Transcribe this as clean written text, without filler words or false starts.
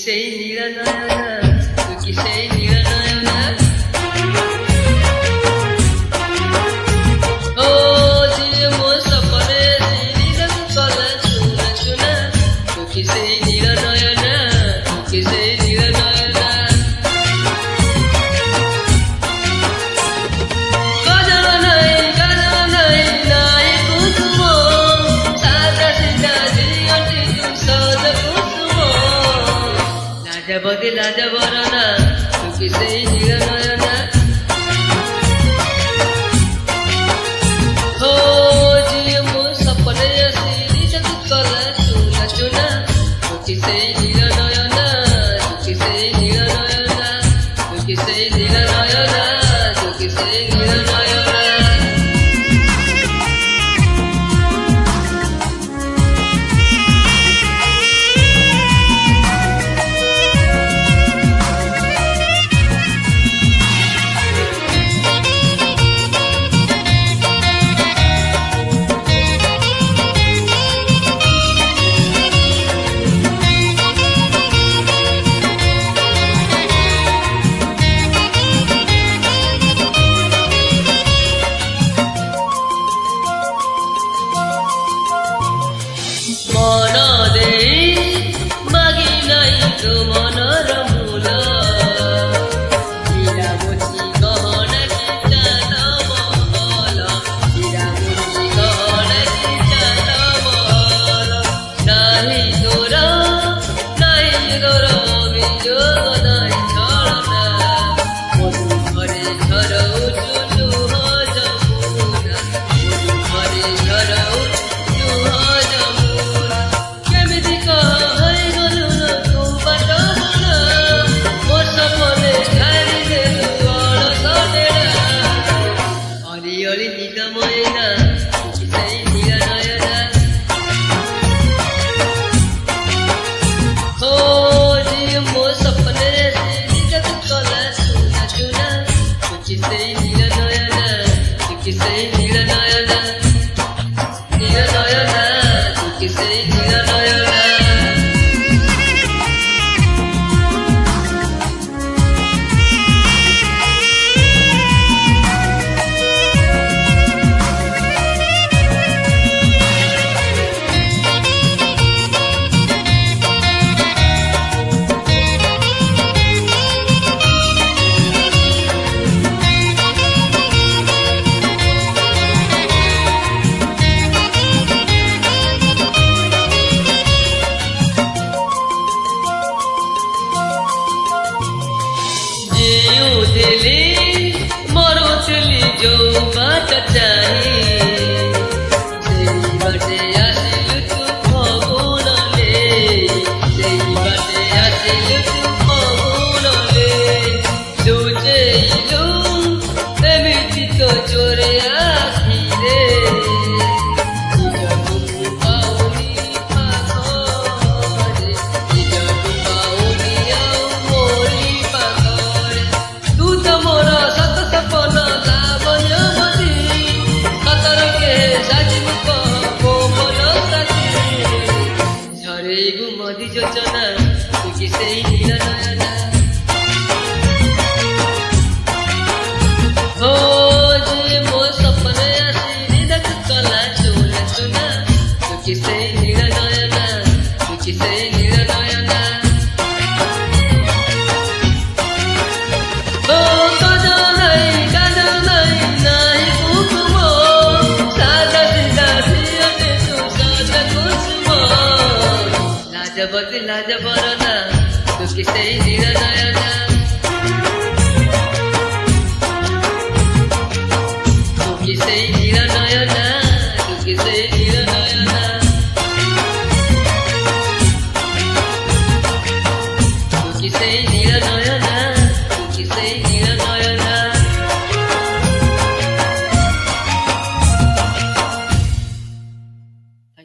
সেই নিরানয়না তুই সেই নিরানয়না ও জিয়ে মো সপনে দিলক কলা চুনা চুনা তুই সেই নিরানয়না তুই সেই নিরানয়না গজল নাই নাই কুসুম সাদা সিধা জিয়টি তুই সদ কুসুম লাজবতী লাজবরনা তুই সেই নিরানয়না हो जिए मो सपने आसी जग कला चुना चुना तुकी से नीला नयना तुकी से नीला नयना तुकी से नीला नयना तुकी से नीला नयना मन दे मागी नहीं तो मनर मूल हीरा मोती गहना की चांद महल हीरा मोती गहना की चांद महल नहीं तोर अभियोग नहीं छलना मधु घरे झर उठु लुह जमुना मधु घरे झर उठु लुह जमुना केमिति कहै गलु न तू बाट बना मो सपने झारी देलु अलस डेरा अलि अलि निद मैना तुकी चाहिँ नीला नयना हो जिए मो सपने जग कला चुना चुना तुकी चाहिँ नीला नयना तुकी चाहिँ नीला नयना तुकी चाहिँ नीला नयना जिउଥିଲି ମରୁଥିଲି ଯୋଉ ବାଟ ଚାହିଁ ସେଇ ବାଟେ ଆସିଲୁ ତୁ ଫଗୁଣରେ ସେଇ ବାଟେ ଆସିଲୁ ତୁ ଫଗୁଣରେ ଲୁଚେଇଲୁ ଏମିତି ତୋ ଚୋରେ ଆଖିରେ ନିଜକୁ ମୁଁ ପାଉନି ପାଖରେ ନିଜକୁ ପାଉନି ଆଉ ମୋରି ପାଖରେ तू तो मोरा सत सपना लावण्यवती सतर के साजिब को कोमल साथी झरे गुमदी योजना तुकी सेई नीला नयना हो जिए मो सपने आसी जग कला चुना चुना तुकी सेई नीला नयना तुकी सेई नीला नयना ओ गजल नहीं नाही कुसुम सादा सिधा जियटे तू सद कुसुम लाजबती लाजबरना तुकी सेई नीला नयना तुकी सेई नीला नयना तुकी सेई नीला नयना तुकी सेई नीला नयना